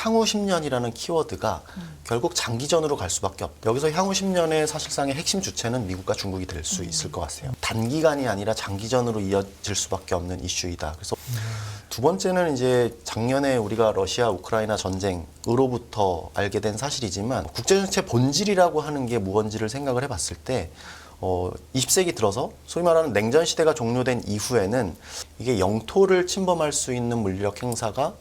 향후 10년이라는 키워드가 결국 장기전으로 갈 수밖에 없다. 여기서 향후 10년의 사실상의 핵심 주체는 미국과 중국이 될 수 있을 것 같아요. 단기간이 아니라 장기전으로 이어질 수밖에 없는 이슈이다. 그래서 두 번째는 이제 작년에 우리가 러시아 우크라이나 전쟁으로부터 알게 된 사실이지만 국제정치의 본질이라고 하는 게 무언지를 생각을 해봤을 때 20세기 들어서 소위 말하는 냉전 시대가 종료된 이후에는 이게 영토를 침범할 수 있는 물리력 행사가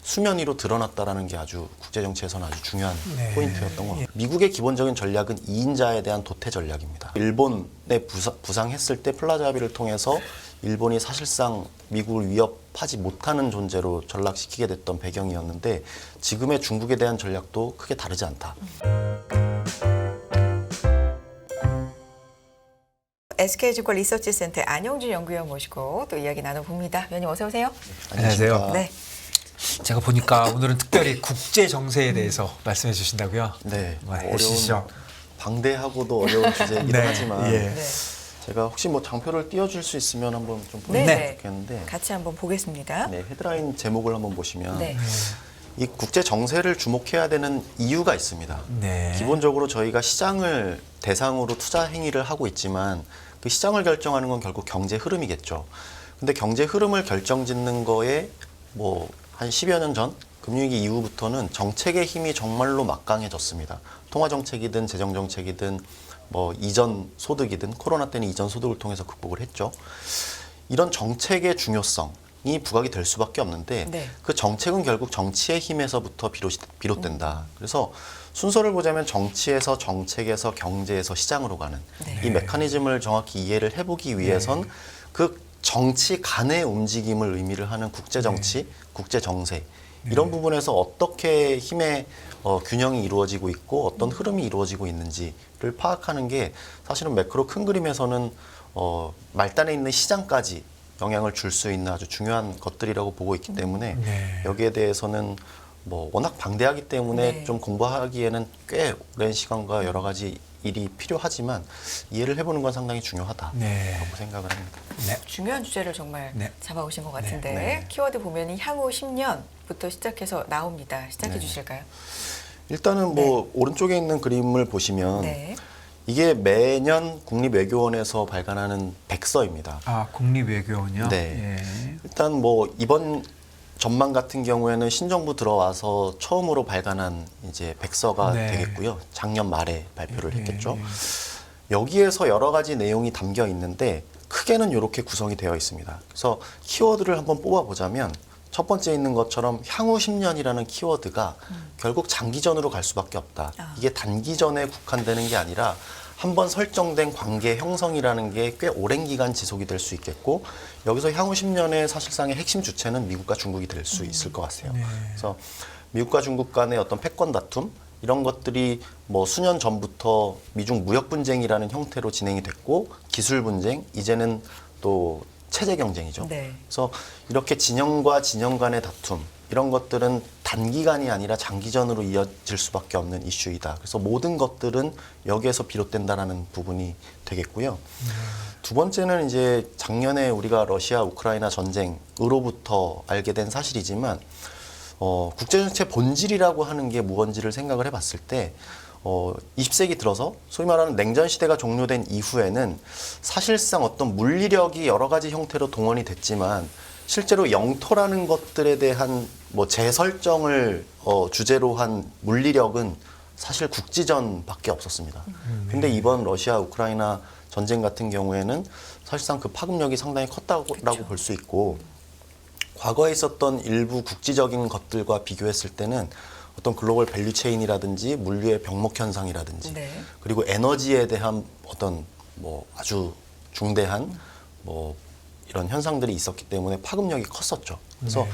수면 위로 드러났다라는 게 아주 국제정치에서는 아주 중요한 포인트였던 것 같아요. 미국의 기본적인 전략은 2인자에 대한 도태 전략입니다. 일본에 부상했을 때 플라자 합의를 통해서 일본이 사실상 미국을 위협하지 못하는 존재로 전락시키게 됐던 배경이었는데 지금의 중국에 대한 전략도 크게 다르지 않다. SK증권 리서치센터 안영준 연구위원 모시고 또 이야기 나눠봅니다. 위원님 어서 오세요. 안녕하세요. 네. 제가 보니까 오늘은 특별히 국제 정세에 대해서 말씀해 주신다고요? 네. 해주시죠. 방대하고도 어려운 주제이긴 네, 하지만 예. 네. 제가 혹시 뭐 장표를 띄워줄 수 있으면 한번 좀 네. 보여주면 좋겠는데 같이 한번 보겠습니다. 네, 헤드라인 제목을 한번 보시면 네. 이 국제 정세를 주목해야 되는 이유가 있습니다. 네. 기본적으로 저희가 시장을 대상으로 투자 행위를 하고 있지만 그 시장을 결정하는 건 결국 경제 흐름이겠죠. 근데 경제 흐름을 결정짓는 거에 뭐 한 10여 년 전 금융위기 이후부터는 정책의 힘이 정말로 막강해졌습니다. 통화정책이든 재정정책이든 뭐 이전 소득이든 코로나 때는 이전 소득을 통해서 극복을 했죠. 이런 정책의 중요성이 부각이 될 수밖에 없는데 네. 그 정책은 결국 정치의 힘에서부터 비롯된다. 그래서 순서를 보자면 정치에서 정책에서 경제에서 시장으로 가는 네. 이 메커니즘을 정확히 이해를 해보기 위해선 그 정치 간의 움직임을 의미를 하는 국제정치, 국제정세 이런 부분에서 어떻게 힘의 균형이 이루어지고 있고 어떤 흐름이 이루어지고 있는지를 파악하는 게 사실은 매크로 큰 그림에서는 말단에 있는 시장까지 영향을 줄 수 있는 아주 중요한 것들이라고 보고 있기 때문에 네. 여기에 대해서는 뭐 워낙 방대하기 때문에 네. 좀 공부하기에는 꽤 오랜 시간과 여러 가지 일이 필요하지만 이해를 해보는 건 상당히 중요하다고 네. 생각을 합니다. 네. 중요한 주제를 정말 네. 잡아오신 것 같은데 네. 키워드 보면 향후 10년부터 시작해서 나옵니다. 시작해 네. 주실까요? 일단은 뭐 오른쪽에 있는 그림을 보시면 네. 이게 매년 국립외교원에서 발간하는 백서입니다. 아, 국립외교원이요? 네. 예. 일단 뭐 이번 전망 같은 경우에는 신정부 들어와서 처음으로 발간한 이제 백서가 네. 되겠고요. 작년 말에 발표를 했겠죠. 예. 여기에서 여러 가지 내용이 담겨 있는데 크게는 이렇게 구성이 되어 있습니다. 그래서 키워드를 한번 뽑아보자면 첫 번째 있는 것처럼 향후 10년이라는 키워드가 결국 장기전으로 갈 수밖에 없다. 이게 단기전에 국한되는 게 아니라 한번 설정된 관계 형성이라는 게 꽤 오랜 기간 지속이 될 수 있겠고 여기서 향후 10년의 사실상의 핵심 주체는 미국과 중국이 될 수 있을 것 같아요. 네. 그래서 미국과 중국 간의 어떤 패권 다툼 이런 것들이 뭐 수년 전부터 미중 무역 분쟁이라는 형태로 진행이 됐고 기술 분쟁 이제는 또 체제 경쟁이죠. 네. 그래서 이렇게 진영과 진영 간의 다툼 이런 것들은 단기간이 아니라 장기전으로 이어질 수밖에 없는 이슈이다. 그래서 모든 것들은 여기에서 비롯된다라는 부분이 되겠고요. 두 번째는 이제 작년에 우리가 러시아 우크라이나 전쟁으로부터 알게 된 사실이지만 국제정치의 본질이라고 하는 게 무언지를 생각을 해봤을 때 20세기 들어서 소위 말하는 냉전 시대가 종료된 이후에는 사실상 어떤 물리력이 여러 가지 형태로 동원이 됐지만 실제로 영토라는 것들에 대한 뭐 재설정을 주제로 한 물리력은 사실 국지전밖에 없었습니다. 근데 이번 러시아 우크라이나 전쟁 같은 경우에는 사실상 그 파급력이 상당히 컸다고 볼 수 있고 과거에 있었던 일부 국지적인 것들과 비교했을 때는 어떤 글로벌 밸류 체인이라든지 물류의 병목 현상이라든지 네. 그리고 에너지에 대한 어떤 뭐 아주 중대한 뭐 이런 현상들이 있었기 때문에 파급력이 컸었죠. 그래서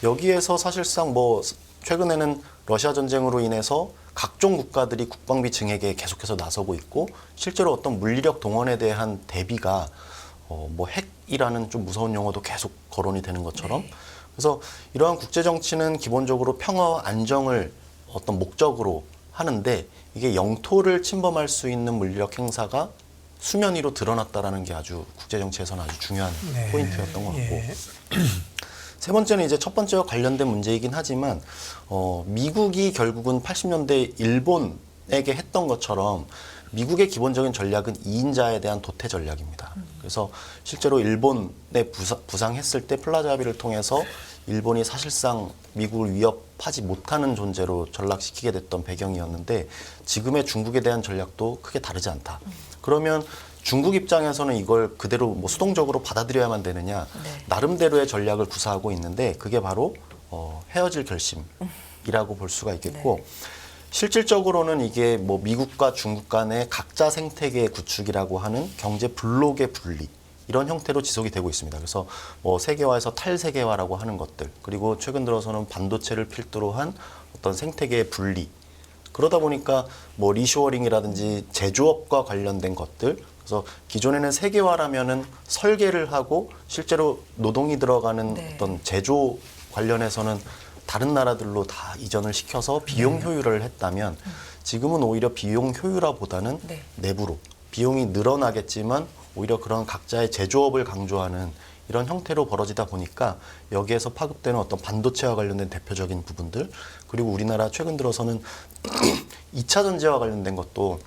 여기에서 사실상 뭐 최근에는 러시아 전쟁으로 인해서 각종 국가들이 국방비 증액에 계속해서 나서고 있고 실제로 어떤 물리력 동원에 대한 대비가 뭐 핵이라는 좀 무서운 용어도 계속 거론이 되는 것처럼 네. 그래서 이러한 국제 정치는 기본적으로 평화와 안정을 어떤 목적으로 하는데 이게 영토를 침범할 수 있는 물리력 행사가 수면 위로 드러났다라는 게 아주 국제 정치에서는 아주 중요한 네. 포인트였던 것 같고 예. 세 번째는 이제 첫 번째와 관련된 문제이긴 하지만 미국이 결국은 80년대 일본에게 했던 것처럼 미국의 기본적인 전략은 2인자에 대한 도태 전략입니다. 그래서 실제로 일본에 부상했을 때 플라자 합의를 통해서 일본이 사실상 미국을 위협하지 못하는 존재로 전락시키게 됐던 배경이었는데 지금의 중국에 대한 전략도 크게 다르지 않다. 그러면 중국 입장에서는 이걸 그대로 뭐 수동적으로 받아들여야만 되느냐, 네. 나름대로의 전략을 구사하고 있는데 그게 바로 헤어질 결심이라고 볼 수가 있겠고 네. 실질적으로는 이게 뭐 미국과 중국 간의 각자 생태계 구축이라고 하는 경제 블록의 분리 이런 형태로 지속이 되고 있습니다. 그래서 뭐 세계화에서 탈세계화라고 하는 것들, 그리고 최근 들어서는 반도체를 필두로 한 어떤 생태계의 분리. 그러다 보니까 뭐 리쇼어링이라든지 제조업과 관련된 것들, 그래서 기존에는 세계화라면은 설계를 하고 실제로 노동이 들어가는 네. 어떤 제조 관련해서는 다른 나라들로 다 이전을 시켜서 비용 효율을 했다면 지금은 오히려 비용 효율화보다는 네. 내부로 비용이 늘어나겠지만 오히려 그런 각자의 제조업을 강조하는 이런 형태로 벌어지다 보니까 여기에서 파급되는 어떤 반도체와 관련된 대표적인 부분들, 그리고 우리나라 최근 들어서는 2차 전지와 관련된 것도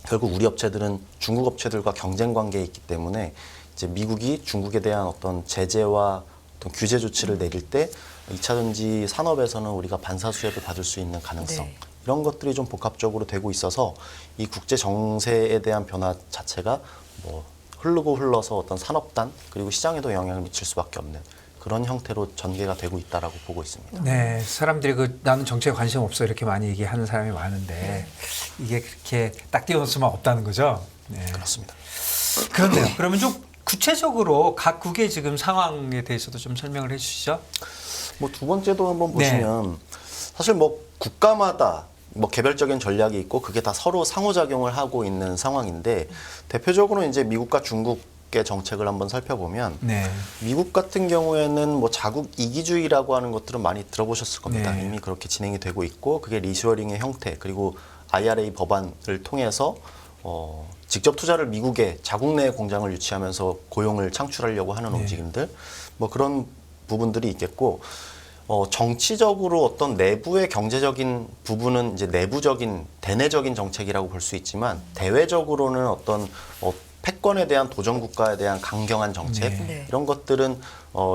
결국 우리 업체들은 중국 업체들과 경쟁 관계에 있기 때문에 이제 미국이 중국에 대한 어떤 제재와 어떤 규제 조치를 내릴 때 2차 전지 산업에서는 우리가 반사수혜를 받을 수 있는 가능성, 네. 이런 것들이 좀 복합적으로 되고 있어서 이 국제 정세에 대한 변화 자체가 뭐 흐르고 흘러서 어떤 산업단 그리고 시장에도 영향을 미칠 수밖에 없는 그런 형태로 전개가 되고 있다라고 보고 있습니다. 네, 사람들이 나는 정치에 관심 없어 이렇게 많이 얘기하는 사람이 많은데 이게 그렇게 딱 띄워놓을 수만 없다는 거죠. 네. 그렇습니다. 그런데요. 그러면 좀 구체적으로 각국의 지금 상황에 대해서도 좀 설명을 해주시죠. 뭐 두 번째도 한번 네. 보시면 사실 뭐 국가마다 뭐 개별적인 전략이 있고 그게 다 서로 상호작용을 하고 있는 상황인데 대표적으로 이제 미국과 중국의 정책을 한번 살펴보면 네. 미국 같은 경우에는 뭐 자국 이기주의라고 하는 것들은 많이 들어보셨을 겁니다. 네. 이미 그렇게 진행이 되고 있고 그게 리쇼어링의 형태 그리고 IRA 법안을 통해서 직접 투자를 미국에 자국 내 공장을 유치하면서 고용을 창출하려고 하는 네. 움직임들 뭐 그런 부분들이 있겠고 정치적으로 어떤 내부의 경제적인 부분은 이제 내부적인 대내적인 정책이라고 볼 수 있지만 대외적으로는 어떤 패권에 대한 도전 국가에 대한 강경한 정책 네. 이런 것들은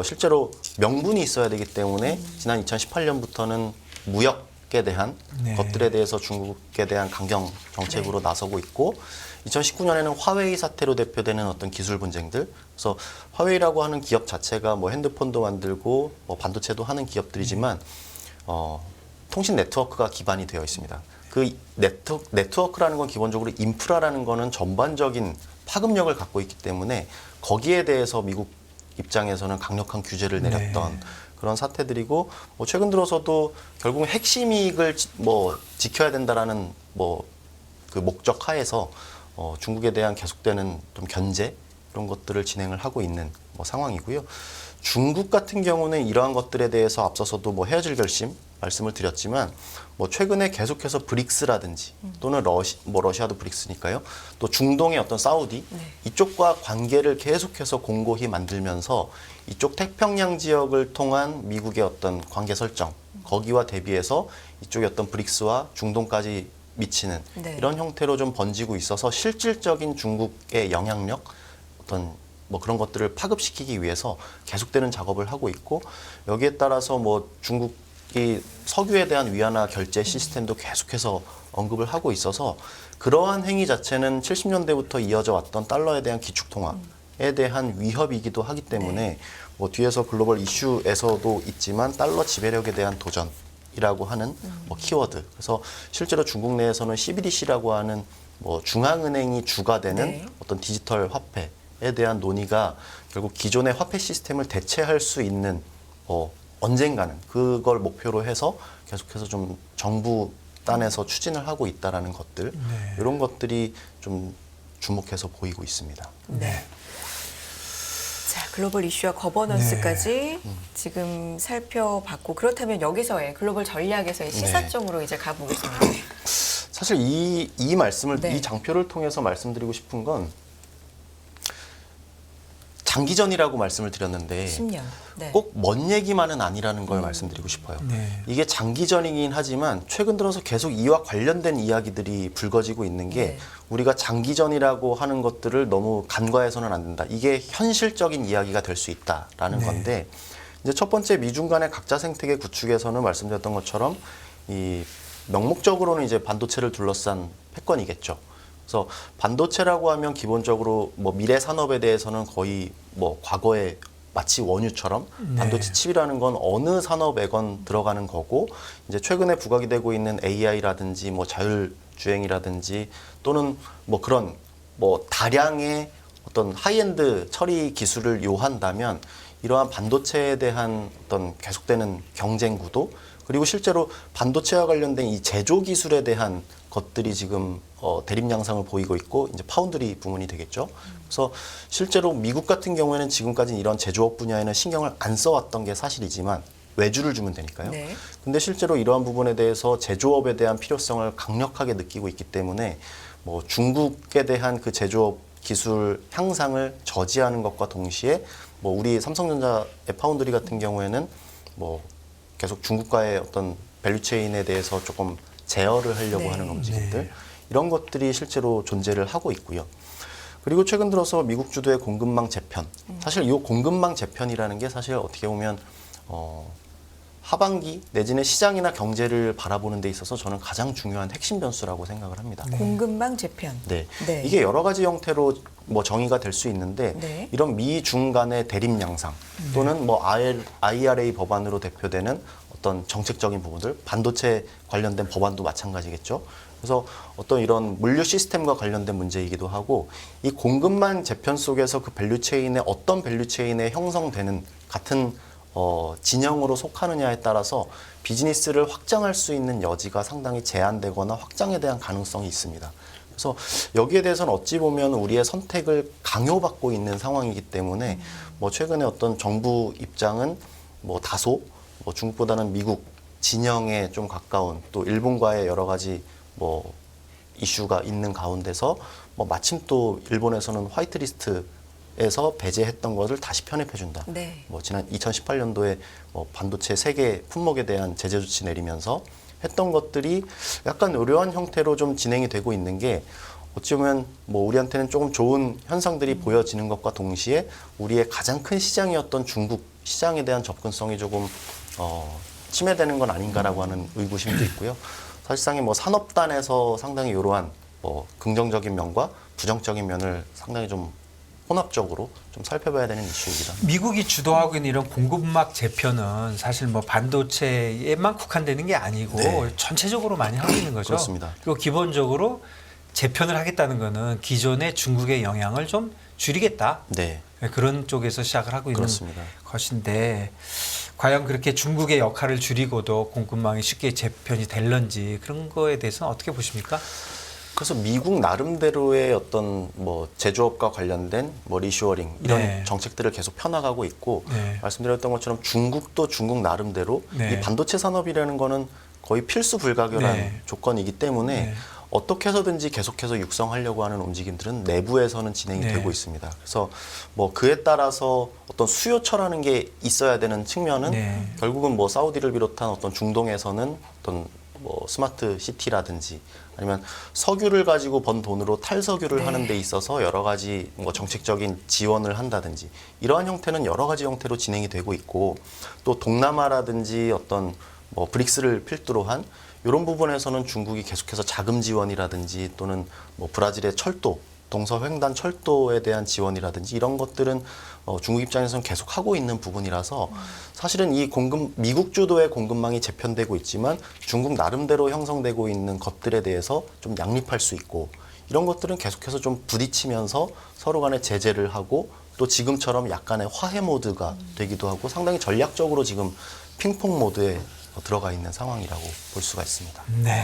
실제로 명분이 있어야 되기 때문에 지난 2018년부터는 무역에 대한 네. 것들에 대해서 중국에 대한 강경 정책으로 나서고 있고 2019년에는 화웨이 사태로 대표되는 어떤 기술 분쟁들. 그래서 화웨이라고 하는 기업 자체가 뭐 핸드폰도 만들고 뭐 반도체도 하는 기업들이지만 통신 네트워크가 기반이 되어 있습니다. 그 네트워크라는 건 기본적으로 인프라라는 거는 전반적인 파급력을 갖고 있기 때문에 거기에 대해서 미국 입장에서는 강력한 규제를 내렸던 네. 그런 사태들이고 뭐 최근 들어서도 결국 핵심 이익을 뭐 지켜야 된다라는 뭐 그 목적 하에서 중국에 대한 계속되는 좀 견제 이런 것들을 진행을 하고 있는 뭐 상황이고요. 중국 같은 경우는 이러한 것들에 대해서 앞서서도 뭐 헤어질 결심 말씀을 드렸지만 뭐 최근에 계속해서 브릭스라든지 또는 러시아도 브릭스니까요. 또 중동의 어떤 사우디 이쪽과 관계를 계속해서 공고히 만들면서 이쪽 태평양 지역을 통한 미국의 어떤 관계 설정 거기와 대비해서 이쪽의 어떤 브릭스와 중동까지 미치는 네. 이런 형태로 좀 번지고 있어서 실질적인 중국의 영향력 어떤 뭐 그런 것들을 파급시키기 위해서 계속되는 작업을 하고 있고 여기에 따라서 뭐 중국이 석유에 대한 위안화 결제 시스템도 계속해서 언급을 하고 있어서 그러한 행위 자체는 70년대부터 이어져 왔던 달러에 대한 기축통화에 대한 위협이기도 하기 때문에 뭐 뒤에서 글로벌 이슈에서도 있지만 달러 지배력에 대한 도전 이라고 하는 뭐 키워드. 그래서 실제로 중국 내에서는 CBDC라고 하는 뭐 중앙은행이 주가 되는 네. 어떤 디지털 화폐에 대한 논의가 결국 기존의 화폐 시스템을 대체할 수 있는 언젠가는 그걸 목표로 해서 계속해서 좀 정부 단에서 추진을 하고 있다라는 것들 네. 이런 것들이 좀 주목해서 보이고 있습니다. 네. 자, 글로벌 이슈와 거버넌스까지 지금 살펴봤고 그렇다면 여기서의 글로벌 전략에서의 시사점으로 이제 가보겠습니다. 사실 이 말씀을 네. 이 장표를 통해서 말씀드리고 싶은 건 장기전이라고 말씀을 드렸는데 10년. 네. 꼭 먼 얘기만은 아니라는 걸 말씀드리고 싶어요. 네. 이게 장기전이긴 하지만 최근 들어서 계속 이와 관련된 이야기들이 불거지고 있는 게 네. 우리가 장기전이라고 하는 것들을 너무 간과해서는 안 된다. 이게 현실적인 이야기가 될 수 있다라는 네. 건데 이제 첫 번째 미중 간의 각자 생태계 구축에서는 말씀드렸던 것처럼 이 명목적으로는 이제 반도체를 둘러싼 패권이겠죠. 그래서 반도체라고 하면 기본적으로 뭐 미래 산업에 대해서는 거의 뭐 과거에 마치 원유처럼 반도체 칩이라는 건 어느 산업에건 들어가는 거고 이제 최근에 부각이 되고 있는 AI라든지 뭐 자율주행이라든지 또는 뭐 그런 뭐 다량의 어떤 하이엔드 처리 기술을 요한다면 이러한 반도체에 대한 어떤 계속되는 경쟁 구도 그리고 실제로 반도체와 관련된 이 제조 기술에 대한 것들이 지금 대립 양상을 보이고 있고 이제 파운드리 부문이 되겠죠. 그래서 실제로 미국 같은 경우에는 지금까지 이런 제조업 분야에는 신경을 안 써왔던 게 사실이지만 외주를 주면 되니까요. 네. 근데 실제로 이러한 부분에 대해서 제조업에 대한 필요성을 강력하게 느끼고 있기 때문에 뭐 중국에 대한 그 제조업 기술 향상을 저지하는 것과 동시에 뭐 우리 삼성전자의 파운드리 같은 경우에는 뭐 계속 중국과의 어떤 밸류체인에 대해서 조금 제어를 하려고 네. 하는 움직임들 이런 것들이 실제로 존재를 하고 있고요. 그리고 최근 들어서 미국 주도의 공급망 재편. 사실 이 공급망 재편이라는 게 사실 어떻게 보면 하반기 내지는 시장이나 경제를 바라보는 데 있어서 저는 가장 중요한 핵심 변수라고 생각을 합니다. 공급망 재편. 네. 네. 이게 여러 가지 형태로 뭐 정의가 될 수 있는데 네. 이런 미중 간의 대립 양상 또는 뭐 IRA 법안으로 대표되는 어떤 정책적인 부분들, 반도체 관련된 법안도 마찬가지겠죠. 그래서 어떤 이런 물류 시스템과 관련된 문제이기도 하고 이 공급망 재편 속에서 그 밸류체인의 어떤 밸류체인에 형성되는 같은 진영으로 속하느냐에 따라서 비즈니스를 확장할 수 있는 여지가 상당히 제한되거나 확장에 대한 가능성이 있습니다. 그래서 여기에 대해서는 어찌 보면 우리의 선택을 강요받고 있는 상황이기 때문에 뭐 최근에 어떤 정부 입장은 뭐 다소 뭐 중국보다는 미국 진영에 좀 가까운 또 일본과의 여러 가지 뭐 이슈가 있는 가운데서 뭐 마침 또 일본에서는 화이트리스트에서 배제했던 것을 다시 편입해준다. 네. 뭐 지난 2018년도에 뭐 반도체 세계 품목에 대한 제재 조치 내리면서 했던 것들이 약간 의료한 형태로 좀 진행이 되고 있는 게 어찌 보면 뭐 우리한테는 조금 좋은 현상들이 보여지는 것과 동시에 우리의 가장 큰 시장이었던 중국 시장에 대한 접근성이 조금 침해되는 건 아닌가라고 하는 의구심도 있고요. 사실상의 뭐 산업단에서 상당히 이러한 뭐 긍정적인 면과 부정적인 면을 상당히 좀 혼합적으로 좀 살펴봐야 되는 이슈입니다. 미국이 주도하고 있는 이런 공급망 재편은 사실 뭐 반도체에만 국한되는 게 아니고 네. 전체적으로 많이 하고 있는 거죠. 그렇습니다. 그리고 기본적으로 재편을 하겠다는 거는 기존의 중국의 영향을 좀 줄이겠다. 네, 그런 쪽에서 시작을 하고 있는 그렇습니다. 것인데 과연 그렇게 중국의 역할을 줄이고도 공급망이 쉽게 재편이 될런지 그런 거에 대해서는 어떻게 보십니까? 그래서 미국 나름대로의 어떤 뭐 제조업과 관련된 뭐 리쇼어링 이런 네. 정책들을 계속 펴나가고 있고 네. 말씀드렸던 것처럼 중국도 중국 나름대로 네. 이 반도체 산업이라는 거는 거의 필수 불가결한 네. 조건이기 때문에 네. 어떻게 해서든지 계속해서 육성하려고 하는 움직임들은 내부에서는 진행이 네. 되고 있습니다. 그래서 뭐 그에 따라서 어떤 수요처라는 게 있어야 되는 측면은 네. 결국은 뭐 사우디를 비롯한 어떤 중동에서는 어떤 뭐 스마트 시티라든지 아니면 석유를 가지고 번 돈으로 탈석유를 네. 하는 데 있어서 여러 가지 뭐 정책적인 지원을 한다든지 이러한 형태는 여러 가지 형태로 진행이 되고 있고 또 동남아라든지 어떤 뭐 브릭스를 필두로 한 이런 부분에서는 중국이 계속해서 자금 지원이라든지 또는 뭐 브라질의 철도, 동서횡단 철도에 대한 지원이라든지 이런 것들은 중국 입장에서는 계속 하고 있는 부분이라서 사실은 이 미국 주도의 공급망이 재편되고 있지만 중국 나름대로 형성되고 있는 것들에 대해서 좀 양립할 수 있고 이런 것들은 계속해서 좀 부딪히면서 서로 간에 제재를 하고 또 지금처럼 약간의 화해 모드가 되기도 하고 상당히 전략적으로 지금 핑퐁 모드에 들어가 있는 상황이라고 볼 수가 있습니다. 네.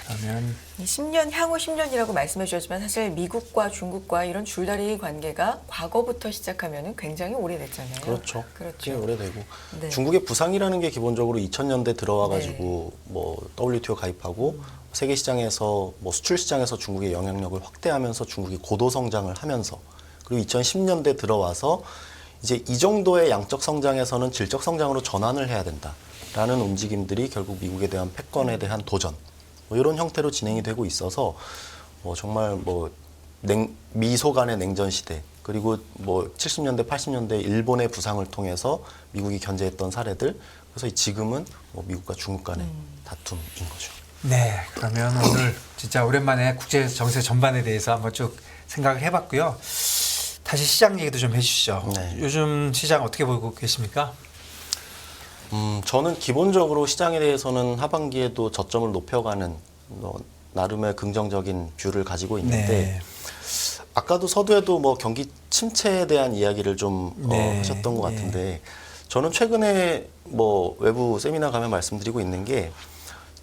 그러면 이 10년 향후 10년이라고 말씀해 주셨지만 사실 미국과 중국과 이런 줄다리 관계가 과거부터 시작하면 굉장히 오래됐잖아요. 그렇죠. 그렇죠. 꽤 오래되고 네. 중국의 부상이라는 게 기본적으로 2000년대 들어와가지고 뭐 WTO 가입하고 세계 시장에서 뭐 수출 시장에서 중국의 영향력을 확대하면서 중국이 고도 성장을 하면서 그리고 2010년대 들어와서 이제 이 정도의 양적 성장에서는 질적 성장으로 전환을 해야 된다라는 움직임들이 결국 미국에 대한 패권에 대한 도전 뭐 이런 형태로 진행이 되고 있어서 정말 미소 간의 냉전 시대 그리고 70년대 80년대 일본의 부상을 통해서 미국이 견제했던 사례들 그래서 지금은 미국과 중국 간의 다툼인 거죠. 네, 그러면 오늘 진짜 오랜만에 국제 정세 전반에 대해서 한번 쭉 생각을 해봤고요. 다시 시장 얘기도 좀 해주시죠. 네. 요즘 시장 어떻게 보고 계십니까? 저는 기본적으로 시장에 대해서는 하반기에도 저점을 높여가는 나름의 긍정적인 뷰를 가지고 있는데 네. 아까도 서두에도 경기 침체에 대한 이야기를 좀 네. 하셨던 것 같은데 저는 최근에 외부 세미나 가면 말씀드리고 있는 게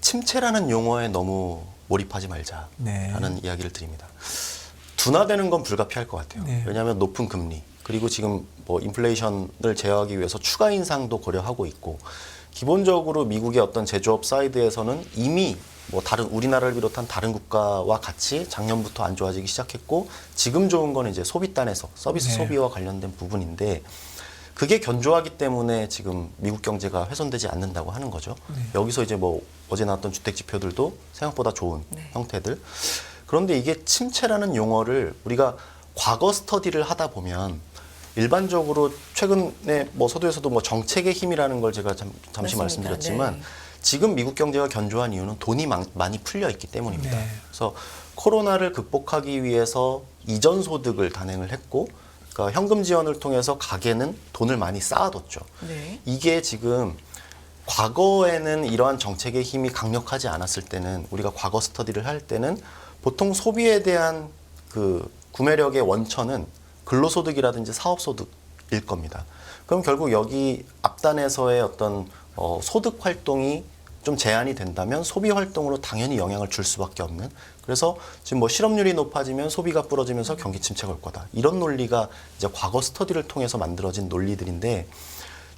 침체라는 용어에 너무 몰입하지 말자라는 네. 이야기를 드립니다. 둔화되는 건 불가피할 것 같아요. 네. 왜냐하면 높은 금리 그리고 지금 인플레이션을 제어하기 위해서 추가 인상도 고려하고 있고 기본적으로 미국의 어떤 제조업 사이드에서는 이미 다른 우리나라를 비롯한 다른 국가와 같이 작년부터 안 좋아지기 시작했고 지금 좋은 건 이제 소비단에서 서비스 네. 소비와 관련된 부분인데 그게 견조하기 때문에 지금 미국 경제가 훼손되지 않는다고 하는 거죠. 네. 여기서 이제 어제 나왔던 주택 지표들도 생각보다 좋은 네. 형태들. 그런데 이게 침체라는 용어를 우리가 과거 스터디를 하다 보면 일반적으로 최근에 서두에서도 정책의 힘이라는 걸 제가 잠시 맞습니다. 말씀드렸지만 네. 지금 미국 경제가 견조한 이유는 돈이 많이 풀려 있기 때문입니다. 네. 그래서 코로나를 극복하기 위해서 이전 소득을 단행을 했고 그러니까 현금 지원을 통해서 가게는 돈을 많이 쌓아뒀죠. 네. 이게 지금 과거에는 이러한 정책의 힘이 강력하지 않았을 때는 우리가 과거 스터디를 할 때는 보통 소비에 대한 그 구매력의 원천은 근로소득이라든지 사업소득일 겁니다. 그럼 결국 여기 앞단에서의 어떤 소득 활동이 좀 제한이 된다면 소비 활동으로 당연히 영향을 줄 수밖에 없는 그래서 지금 실업률이 높아지면 소비가 부러지면서 경기 침체가 올 거다. 이런 논리가 이제 과거 스터디를 통해서 만들어진 논리들인데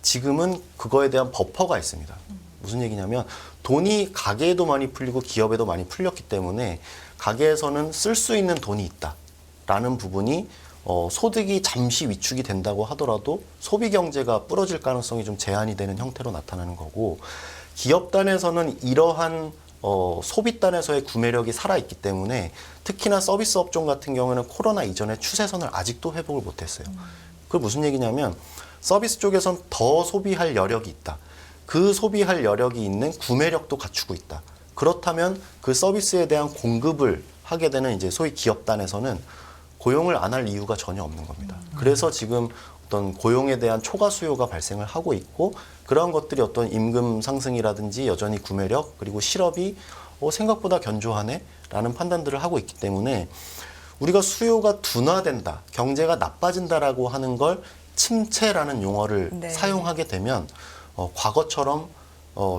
지금은 그거에 대한 버퍼가 있습니다. 무슨 얘기냐면 돈이 가게에도 많이 풀리고 기업에도 많이 풀렸기 때문에 가게에서는 쓸 수 있는 돈이 있다라는 부분이 소득이 잠시 위축이 된다고 하더라도 소비 경제가 부러질 가능성이 좀 제한이 되는 형태로 나타나는 거고 기업단에서는 이러한 소비단에서의 구매력이 살아있기 때문에 특히나 서비스 업종 같은 경우에는 코로나 이전에 추세선을 아직도 회복을 못했어요. 그게 무슨 얘기냐면 서비스 쪽에선 더 소비할 여력이 있다. 그 소비할 여력이 있는 구매력도 갖추고 있다. 그렇다면 그 서비스에 대한 공급을 하게 되는 이제 소위 기업단에서는 고용을 안 할 이유가 전혀 없는 겁니다. 그래서 지금 어떤 고용에 대한 초과 수요가 발생을 하고 있고 그런 것들이 어떤 임금 상승이라든지 여전히 구매력 그리고 실업이 생각보다 견조하네 라는 판단들을 하고 있기 때문에 우리가 수요가 둔화된다, 경제가 나빠진다라고 하는 걸 침체라는 용어를 네. 사용하게 되면 과거처럼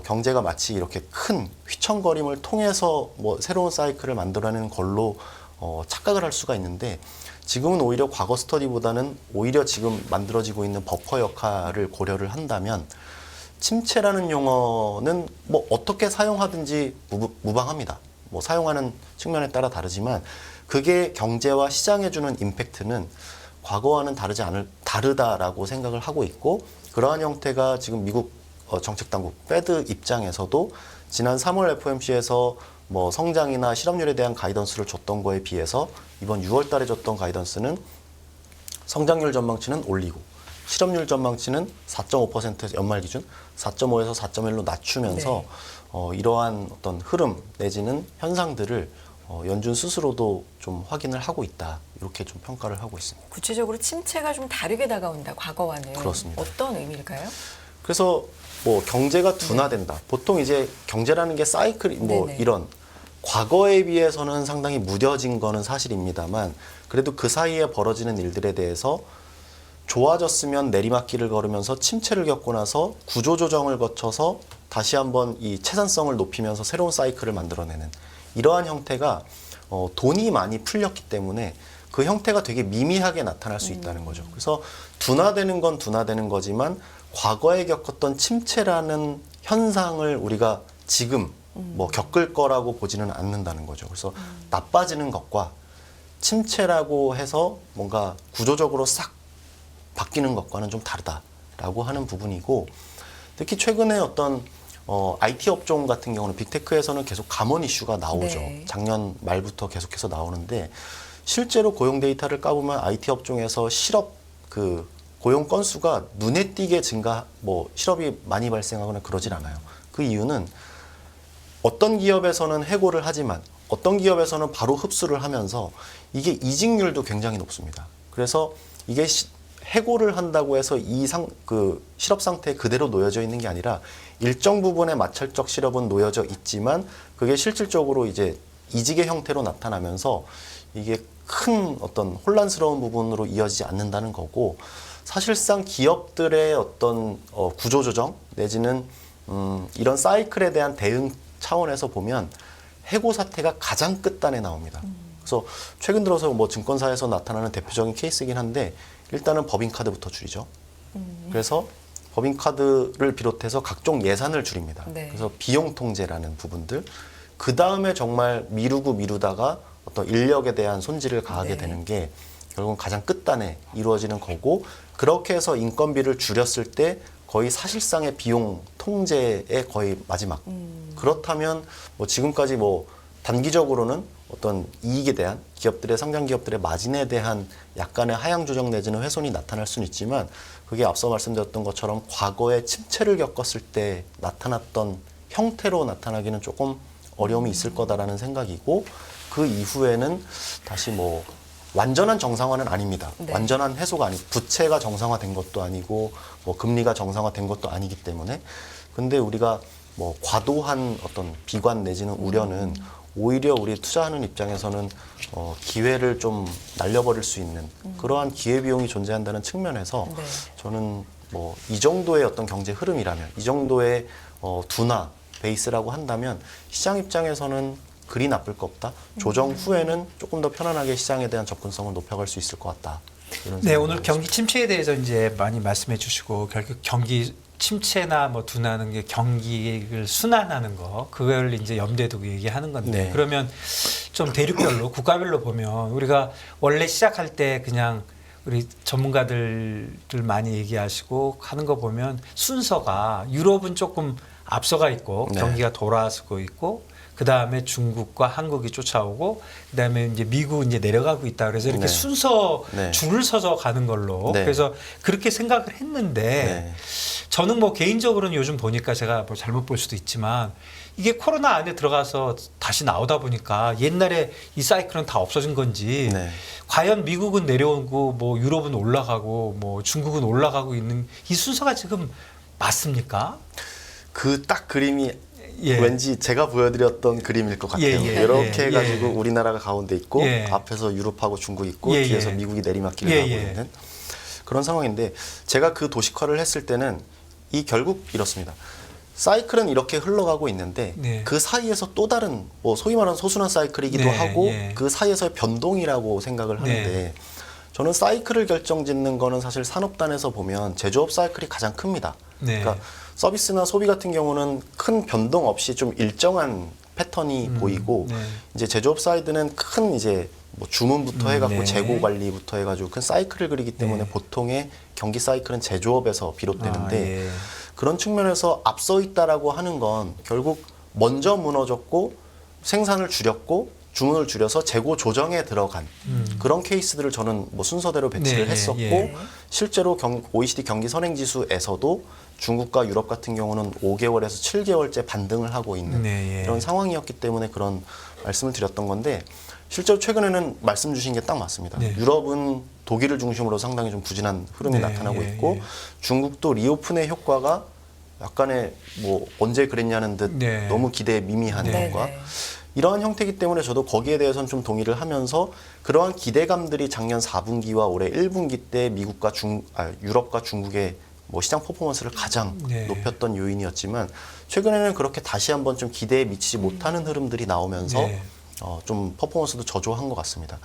경제가 마치 이렇게 큰 휘청거림을 통해서 새로운 사이클을 만들어내는 걸로 착각을 할 수가 있는데 지금은 오히려 과거 스터디보다는 오히려 지금 만들어지고 있는 버퍼 역할을 고려를 한다면 침체라는 용어는 어떻게 사용하든지 무방합니다. 사용하는 측면에 따라 다르지만 그게 경제와 시장에 주는 임팩트는 과거와는 다르다라고 생각을 하고 있고 그러한 형태가 지금 미국 정책당국 페드 입장에서도 지난 3월 FOMC에서 성장이나 실업률에 대한 가이던스를 줬던 거에 비해서 이번 6월 달에 줬던 가이던스는 성장률 전망치는 올리고 실업률 전망치는 4.5% 연말 기준 4.5에서 4.1로 낮추면서 이러한 어떤 흐름 내지는 현상들을 연준 스스로도 좀 확인을 하고 있다. 이렇게 좀 평가를 하고 있습니다. 구체적으로 침체가 좀 다르게 다가온다. 과거와는. 그렇습니다. 어떤 의미일까요? 그래서 경제가 둔화된다. 보통 이제 경제라는 게 사이클 네네. 이런 과거에 비해서는 상당히 무뎌진 거는 사실입니다만 그래도 그 사이에 벌어지는 일들에 대해서 좋아졌으면 내리막길을 걸으면서 침체를 겪고 나서 구조조정을 거쳐서 다시 한번 이 채산성을 높이면서 새로운 사이클을 만들어내는 이러한 형태가 돈이 많이 풀렸기 때문에 그 형태가 되게 미미하게 나타날 수 있다는 거죠. 그래서 둔화되는 건 둔화되는 거지만 과거에 겪었던 침체라는 현상을 우리가 지금 겪을 거라고 보지는 않는다는 거죠. 그래서 나빠지는 것과 침체라고 해서 뭔가 구조적으로 싹 바뀌는 것과는 좀 다르다라고 하는 부분이고, 특히 최근에 어떤 IT 업종 같은 경우는 빅테크에서는 계속 감원 이슈가 나오죠. 네. 작년 말부터 계속해서 나오는데, 실제로 고용 데이터를 까보면 IT 업종에서 실업 그 고용 건수가 눈에 띄게 증가, 뭐 실업이 많이 발생하거나 그러질 않아요. 그 이유는 어떤 기업에서는 해고를 하지만 어떤 기업에서는 바로 흡수를 하면서 이게 이직률도 굉장히 높습니다. 그래서 이게 해고를 한다고 해서 그 실업 상태에 그대로 놓여져 있는 게 아니라 일정 부분의 마찰적 실업은 놓여져 있지만 그게 실질적으로 이제 이직의 형태로 나타나면서 이게 큰 어떤 혼란스러운 부분으로 이어지지 않는다는 거고, 사실상 기업들의 어떤 구조조정 내지는 이런 사이클에 대한 대응 차원에서 보면 해고 사태가 가장 끝단에 나옵니다. 그래서 최근 들어서 뭐 증권사에서 나타나는 대표적인 케이스이긴 한데, 일단은 법인카드부터 줄이죠. 그래서 법인카드를 비롯해서 각종 예산을 줄입니다. 네. 그래서 비용 통제라는 부분들, 그 다음에 정말 미루다가 어떤 인력에 대한 손질을 가하게 네. 되는 게 결국은 가장 끝단에 이루어지는 거고, 그렇게 해서 인건비를 줄였을 때 거의 사실상의 비용 통제의 거의 마지막. 그렇다면 뭐 지금까지 뭐 단기적으로는 어떤 이익에 대한 기업들의 상장 기업들의 마진에 대한 약간의 하향 조정 내지는 훼손이 나타날 수는 있지만, 그게 앞서 말씀드렸던 것처럼 과거에 침체를 겪었을 때 나타났던 형태로 나타나기는 조금 어려움이 있을 거다라는 생각이고, 그 이후에는 다시 뭐 완전한 정상화는 아닙니다. 네. 완전한 해소가 아니고, 부채가 정상화된 것도 아니고 뭐 금리가 정상화된 것도 아니기 때문에, 근데 우리가 뭐 과도한 어떤 비관 내지는 우려는 오히려 우리 투자하는 입장에서는 기회를 좀 날려버릴 수 있는 그러한 기회비용이 존재한다는 측면에서 네. 저는 뭐 이 정도의 어떤 경제 흐름이라면, 이 정도의 둔화 베이스라고 한다면 시장 입장에서는 그리 나쁠 거 없다. 조정 후에는 조금 더 편안하게 시장에 대한 접근성을 높여갈 수 있을 것 같다. 이런 네, 생각을 오늘 하고 경기 침체에 대해서 이제 많이 말씀해 주시고, 결국 경기 침체나 뭐 둔하는 게 경기를 순환하는 거, 그걸 이제 염두에 두고 얘기하는 건데, 네. 그러면 좀 대륙별로 국가별로 보면 우리가 원래 시작할 때 그냥 우리 전문가들들 많이 얘기하시고 하는 거 보면 순서가 유럽은 조금 앞서가 있고 네. 경기가 돌아서고 있고, 그 다음에 중국과 한국이 쫓아오고, 그 다음에 이제 미국 이제 내려가고 있다. 그래서 이렇게 네. 순서 네. 줄을 서서 가는 걸로. 네. 그래서 그렇게 생각을 했는데, 네. 저는 뭐 개인적으로는 요즘 보니까 제가 뭐 잘못 볼 수도 있지만, 이게 코로나 안에 들어가서 다시 나오다 보니까 옛날에 이 사이클은 다 없어진 건지, 네. 과연 미국은 내려오고 뭐 유럽은 올라가고 뭐 중국은 올라가고 있는 이 순서가 지금 맞습니까? 그 딱 그림이 예. 왠지 제가 보여드렸던 그림일 것 같아요. 예, 예, 이렇게 예, 해가지고 예. 우리나라가 가운데 있고 예. 앞에서 유럽하고 중국 있고 예, 뒤에서 예. 미국이 내리막길을 예, 가고 예. 있는 그런 상황인데, 제가 그 도식화를 했을 때는 이 결국 이렇습니다. 사이클은 이렇게 흘러가고 있는데 네. 그 사이에서 또 다른 뭐 소위 말하는 소순환 사이클이기도 네, 하고 예. 그 사이에서의 변동이라고 생각을 하는데, 네. 저는 사이클을 결정짓는 거는 사실 산업단에서 보면 제조업 사이클이 가장 큽니다. 네. 그러니까 서비스나 소비 같은 경우는 큰 변동 없이 좀 일정한 패턴이 보이고, 네. 이제 제조업 사이드는 큰 이제 뭐 주문부터 해갖고 네. 재고 관리부터 해가지고 큰 사이클을 그리기 때문에 네. 보통의 경기 사이클은 제조업에서 비롯되는데, 아, 예. 그런 측면에서 앞서 있다라고 하는 건 결국 먼저 무너졌고 생산을 줄였고 주문을 줄여서 재고 조정에 들어간 그런 케이스들을 저는 뭐 순서대로 배치를 네, 했었고, 예. 실제로 OECD 경기 선행지수에서도 중국과 유럽 같은 경우는 5개월에서 7개월째 반등을 하고 있는 네, 예. 이런 상황이었기 때문에 그런 말씀을 드렸던 건데, 실제로 최근에는 말씀 주신 게 딱 맞습니다. 네. 유럽은 독일을 중심으로 상당히 좀 부진한 흐름이 네, 나타나고 예, 있고, 예. 중국도 리오픈의 효과가 약간의 뭐 언제 그랬냐는 듯 네. 너무 기대에 미미한 네. 것과 네. 이러한 형태이기 때문에 저도 거기에 대해서는 좀 동의를 하면서, 그러한 기대감들이 작년 4분기와 올해 1분기 때 미국과 유럽과 중국의 뭐 시장 퍼포먼스를 가장 네. 높였던 요인이었지만, 최근에는 그렇게 다시 한번 좀 기대에 미치지 못하는 흐름들이 나오면서 네. 좀 퍼포먼스도 저조한 것 같습니다.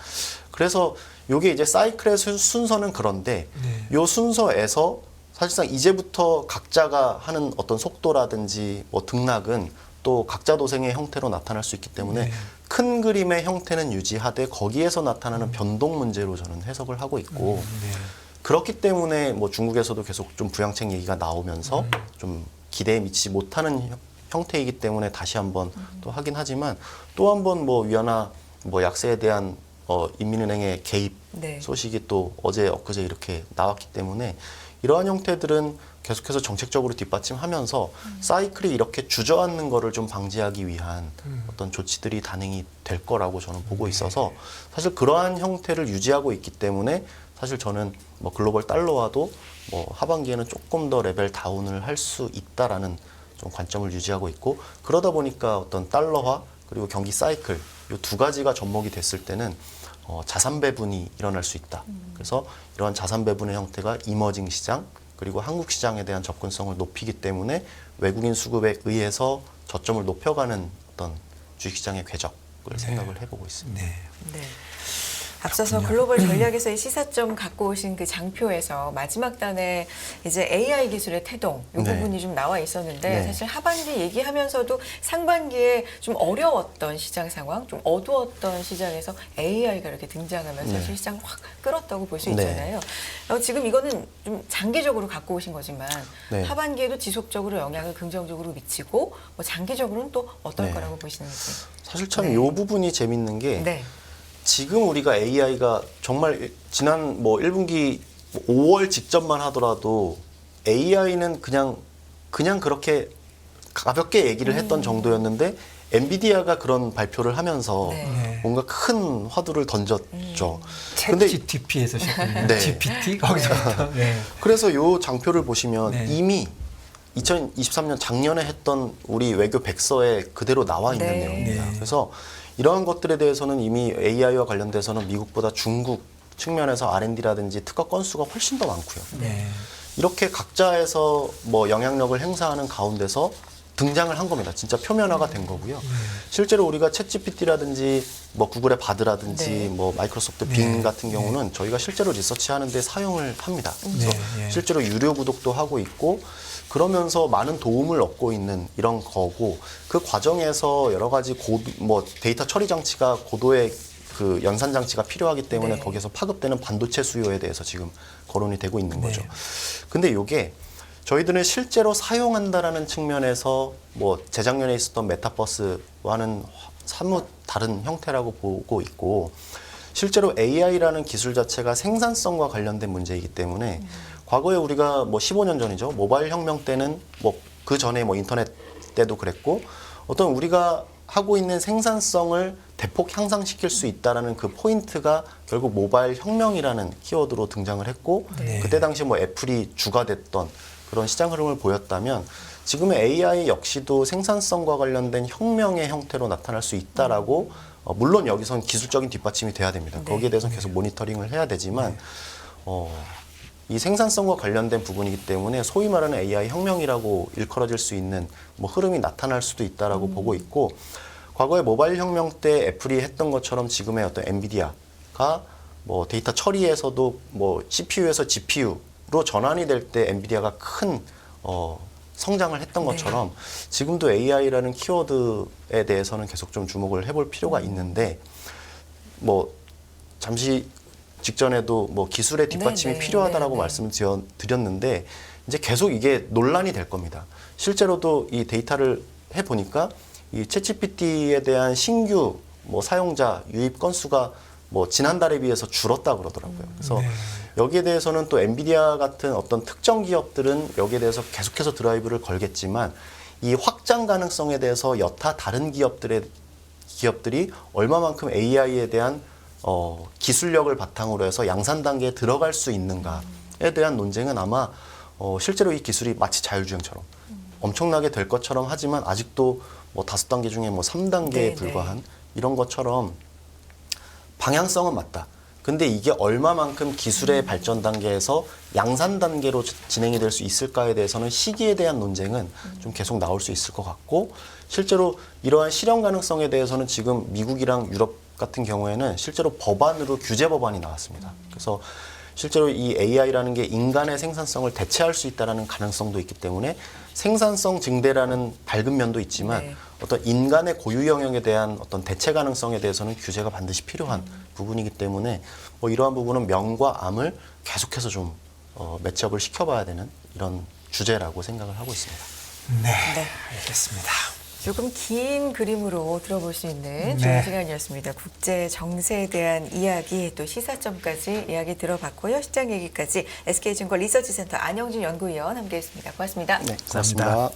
그래서 이게 이제 사이클의 순서는 그런데, 네. 요 순서에서 사실상 이제부터 각자가 하는 어떤 속도라든지 뭐 등락은 또 각자 도생의 형태로 나타날 수 있기 때문에 네. 큰 그림의 형태는 유지하되 거기에서 나타나는 변동 문제로 저는 해석을 하고 있고 네. 그렇기 때문에 뭐 중국에서도 계속 좀 부양책 얘기가 나오면서 좀 기대에 미치지 못하는 형태이기 때문에 다시 한번 또 하긴 하지만 또 한번 뭐 위안화 뭐 약세에 대한 인민은행의 개입 네. 소식이 또 어제 엊그제 이렇게 나왔기 때문에 이러한 형태들은 계속해서 정책적으로 뒷받침하면서 사이클이 이렇게 주저앉는 거를 좀 방지하기 위한 어떤 조치들이 단행이 될 거라고 저는 보고 있어서 사실 그러한 형태를 유지하고 있기 때문에 사실 저는 뭐 글로벌 달러화도 뭐 하반기에는 조금 더 레벨 다운을 할 수 있다라는 좀 관점을 유지하고 있고 그러다 보니까 어떤 달러화 그리고 경기 사이클 이 두 가지가 접목이 됐을 때는 자산 배분이 일어날 수 있다. 그래서 이러한 자산 배분의 형태가 이머징 시장 그리고 한국 시장에 대한 접근성을 높이기 때문에 외국인 수급에 의해서 저점을 높여가는 어떤 주식시장의 궤적을 생각을 해보고 있습니다. 네. 네. 앞서서 글로벌 전략에서의 시사점 갖고 오신 그 장표에서 마지막 단에 이제 AI 기술의 태동 이 네. 부분이 좀 나와 있었는데 네. 사실 하반기 얘기하면서도 상반기에 좀 어려웠던 시장 상황, 좀 어두웠던 시장에서 AI가 이렇게 등장하면서 네. 사실 시장 확 끌었다고 볼 수 네. 있잖아요. 지금 이거는 좀 장기적으로 갖고 오신 거지만 네. 하반기에도 지속적으로 영향을 긍정적으로 미치고 뭐 장기적으로는 또 어떨 네. 거라고 보시는지. 사실 참 네. 이 부분이 재밌는 게 네. 지금 우리가 AI가 정말 지난 뭐 1분기 5월 직전만 하더라도 AI는 그냥 그렇게 가볍게 얘기를 했던 정도였는데 엔비디아가 그런 발표를 하면서 네. 뭔가 큰 화두를 던졌죠. 챗 GTP에서 시작했네요. 네. GPT 거기서부터. 네. 그래서 요 장표를 보시면 네. 이미 2023년 작년에 했던 우리 외교 백서에 그대로 나와 있는 네. 내용입니다. 네. 그래서 이러한 것들에 대해서는 이미 AI와 관련돼서는 미국보다 중국 측면에서 R&D라든지 특허 건수가 훨씬 더 많고요. 네. 이렇게 각자에서 뭐 영향력을 행사하는 가운데서 등장을 한 겁니다. 진짜 표면화가 된 거고요. 실제로 우리가 챗GPT라든지 뭐 구글의 바드라든지 네. 뭐 마이크로소프트 네. 빙 같은 경우는 저희가 실제로 리서치하는데 사용을 합니다. 그래서 네. 실제로 유료 구독도 하고 있고 그러면서 많은 도움을 얻고 있는 이런 거고 그 과정에서 여러 가지 뭐 데이터 처리 장치가 고도의 그 연산 장치가 필요하기 때문에 네. 거기서 파급되는 반도체 수요에 대해서 지금 거론이 되고 있는 거죠. 네. 근데 이게 저희들은 실제로 사용한다라는 측면에서 뭐 재작년에 있었던 메타버스와는 사뭇 다른 형태라고 보고 있고 실제로 AI라는 기술 자체가 생산성과 관련된 문제이기 때문에 과거에 우리가 뭐 15년 전이죠. 모바일 혁명 때는 뭐 그 전에 뭐 인터넷 때도 그랬고 어떤 우리가 하고 있는 생산성을 대폭 향상시킬 수 있다라는 그 포인트가 결국 모바일 혁명이라는 키워드로 등장을 했고 네. 그때 당시 뭐 애플이 주가 됐던 그런 시장 흐름을 보였다면 지금의 AI 역시도 생산성과 관련된 혁명의 형태로 나타날 수 있다라고 물론 여기선 기술적인 뒷받침이 돼야 됩니다. 네. 거기에 대해서는 계속 모니터링을 해야 되지만 이 생산성과 관련된 부분이기 때문에 소위 말하는 AI 혁명이라고 일컬어질 수 있는 뭐 흐름이 나타날 수도 있다라고 보고 있고 과거에 모바일 혁명 때 애플이 했던 것처럼 지금의 어떤 엔비디아가 뭐 데이터 처리에서도 뭐 CPU에서 GPU로 전환이 될 때 엔비디아가 큰 성장을 했던 네. 것처럼 지금도 AI라는 키워드에 대해서는 계속 좀 주목을 해볼 필요가 있는데 뭐 잠시 직전에도 뭐 기술의 뒷받침이 네, 네, 필요하다라고 네, 네. 말씀을 드렸는데 이제 계속 이게 논란이 될 겁니다. 실제로도 이 데이터를 해 보니까 이 챗GPT에 대한 신규 뭐 사용자 유입 건수가 뭐 지난달에 비해서 줄었다 그러더라고요. 그래서 네. 여기에 대해서는 또 엔비디아 같은 어떤 특정 기업들은 여기에 대해서 계속해서 드라이브를 걸겠지만 이 확장 가능성에 대해서 여타 다른 기업들이 얼마만큼 AI에 대한 기술력을 바탕으로 해서 양산 단계에 들어갈 수 있는가에 대한 논쟁은 아마 실제로 이 기술이 마치 자율주행처럼 엄청나게 될 것처럼 하지만 아직도 뭐 5단계 중에 뭐 3단계에 네, 불과한 이런 것처럼 방향성은 맞다. 근데 이게 얼마만큼 기술의 발전 단계에서 양산 단계로 진행이 될 수 있을까에 대해서는 시기에 대한 논쟁은 좀 계속 나올 수 있을 것 같고 실제로 이러한 실현 가능성에 대해서는 지금 미국이랑 유럽 같은 경우에는 실제로 법안으로 규제 법안이 나왔습니다. 그래서 실제로 이 AI라는 게 인간의 생산성을 대체할 수 있다는 가능성도 있기 때문에 생산성 증대라는 밝은 면도 있지만 네. 어떤 인간의 고유 영역에 대한 어떤 대체 가능성에 대해서는 규제가 반드시 필요한 부분이기 때문에 뭐 이러한 부분은 명과 암을 계속해서 좀 매치업을 시켜봐야 되는 이런 주제라고 생각을 하고 있습니다. 네, 네. 알겠습니다. 조금 긴 그림으로 들어볼 수 있는 네. 좋은 시간이었습니다. 국제 정세에 대한 이야기 또 시사점까지 이야기 들어봤고요. 시장 얘기까지 SK증권 리서치센터 안영진 연구위원 함께했습니다. 고맙습니다. 네, 고맙습니다.